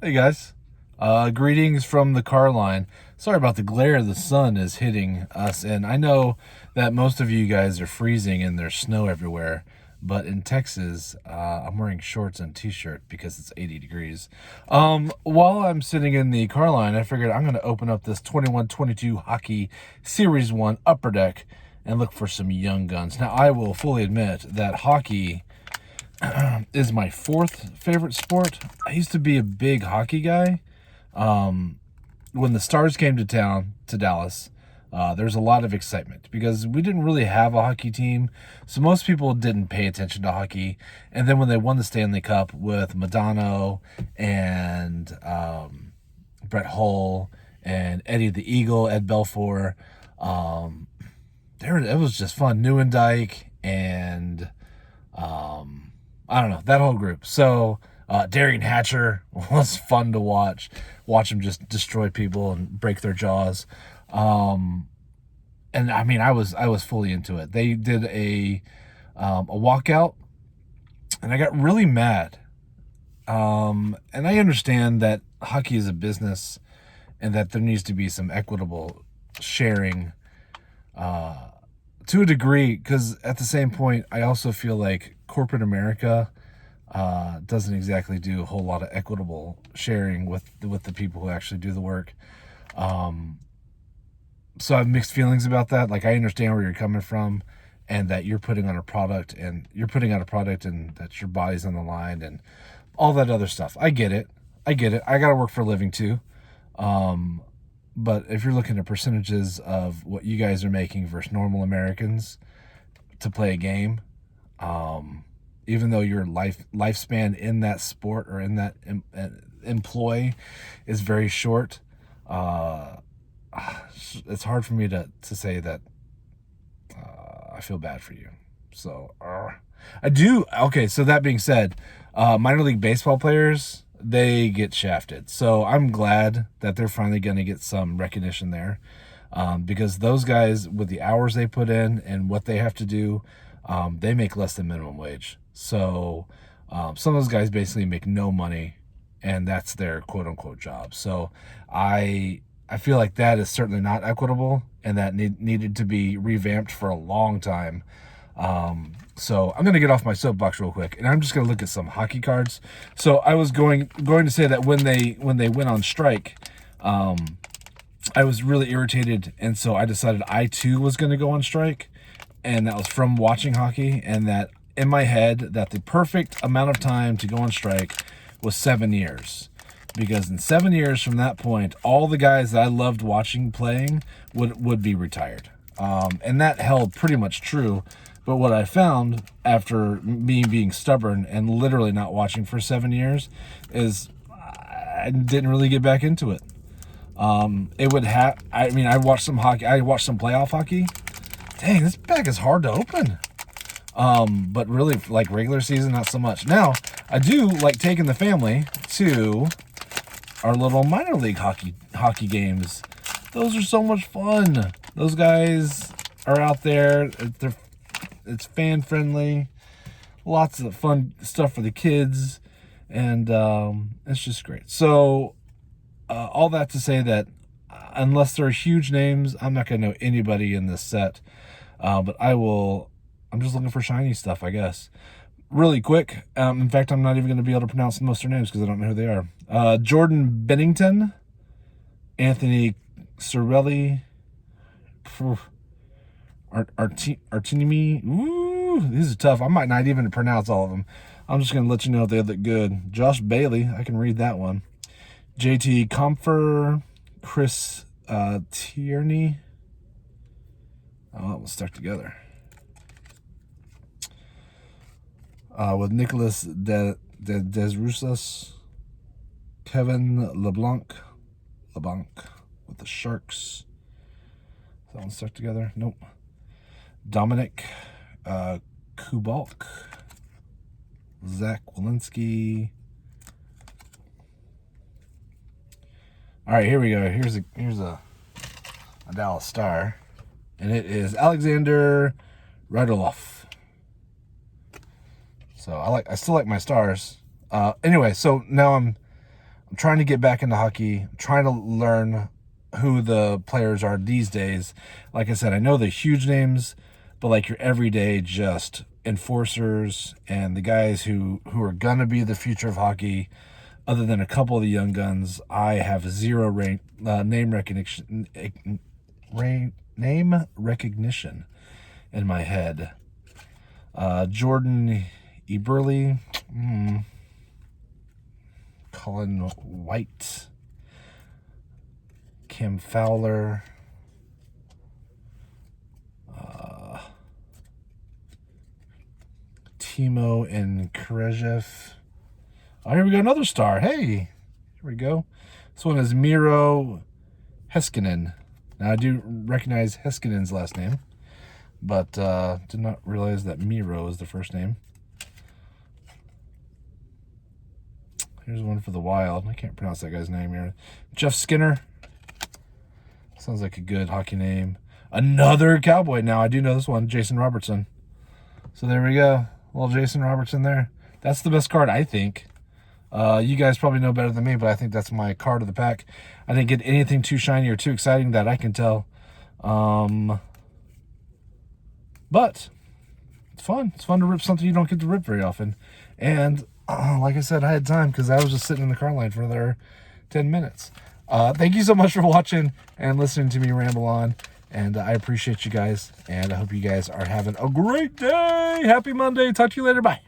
Hey guys, greetings from the car line. Sorry about the glare the sun is hitting us, and I know that most of you guys are freezing and there's snow everywhere, but in Texas, I'm wearing shorts and t-shirt because it's 80 degrees. While I'm sitting in the car line, I figured I'm going to open up this 21-22 Hockey Series 1 Upper Deck and look for some young guns. Now, I will fully admit that hockey is my fourth favorite sport. I used to be a big hockey guy. When the Stars came to town, to Dallas, there was a lot of excitement because we didn't really have a hockey team. So most people didn't pay attention to hockey. And then when they won the Stanley Cup with Madonna and Brett Hull and Eddie the Eagle, Ed Belfour, it was just fun. Neuendijk and I don't know, that whole group. So Darian Hatcher was fun to watch him just destroy people and break their jaws. And I mean, I was fully into it. They did a walkout, and I got really mad. And I understand that hockey is a business, and that there needs to be some equitable sharing to a degree. Because at the same point, I also feel like corporate America doesn't exactly do a whole lot of equitable sharing with the people who actually do the work. So I have mixed feelings about that. Like, I understand where you're coming from, and that you're putting on a product, and that your body's on the line and all that other stuff. I get it. I got to work for a living too. But if you're looking at percentages of what you guys are making versus normal Americans to play a game, even though your lifespan in that sport or in that employ is very short, it's hard for me to say that I feel bad for you. So I do. Okay, so that being said, minor league baseball players, they get shafted. So I'm glad that they're finally going to get some recognition there, because those guys, with the hours they put in and what they have to do, they make less than minimum wage. So some of those guys basically make no money, and that's their quote unquote job. So I feel like that is certainly not equitable, and that needed to be revamped for a long time. So I'm going to get off my soapbox real quick, and I'm just going to look at some hockey cards. So I was going to say that when they went on strike, I was really irritated, and so I decided I too was going to go on strike, and that was from watching hockey, and that in my head that the perfect amount of time to go on strike was 7 years. Because in 7 years from that point, all the guys that I loved watching playing would be retired. And that held pretty much true. But what I found after me being stubborn and literally not watching for 7 years is I didn't really get back into it. I watched some hockey. I watched some playoff hockey. Dang, this bag is hard to open. But really, like regular season, not so much. Now, I do like taking the family to our little minor league hockey games. Those are so much fun. Those guys are out there. It's fan friendly. Lots of fun stuff for the kids, and it's just great. So all that to say that unless there are huge names, I'm not going to know anybody in this set. But I'm just looking for shiny stuff, I guess. Really quick. In fact, I'm not even going to be able to pronounce most of their names because I don't know who they are. Jordan Bennington, Anthony Cirelli, Artinimi. Ooh, these are tough. I might not even pronounce all of them. I'm just going to let you know if they look good. Josh Bailey, I can read that one. JT Comfer, Chris Tierney. Oh, it was stuck together. With Nicholas Desrusas, Kevin LeBlanc with the Sharks. Is that one stuck together? Nope. Dominic Kubalk, Zach Walensky. All right, here we go. Here's a Dallas Star, and it is Alexander Radulov. So I still like my Stars. Anyway, so now I'm trying to get back into hockey. I'm trying to learn who the players are these days. Like I said, I know the huge names, but like your everyday just enforcers and the guys who are gonna be the future of hockey, other than a couple of the young guns, I have zero name recognition in my head. Jordan Eberle, Colin White, Kim Fowler, Timo and Krejev. Oh, here we go, another star. Hey, here we go. This one is Miro Heiskanen. Now, I do recognize Heskanen's last name, but did not realize that Miro is the first name. Here's one for the Wild. I can't pronounce that guy's name here. Jeff Skinner. Sounds like a good hockey name. Another Cowboy. Now, I do know this one, Jason Robertson. So there we go. Little Jason Robertson there. That's the best card, I think. You guys probably know better than me, but I think that's my card of the pack. I didn't get anything too shiny or too exciting that I can tell. But it's fun. It's fun to rip something you don't get to rip very often. And like I said, I had time because I was just sitting in the car line for another 10 minutes. Thank you so much for watching and listening to me ramble on. And I appreciate you guys. And I hope you guys are having a great day. Happy Monday. Talk to you later. Bye.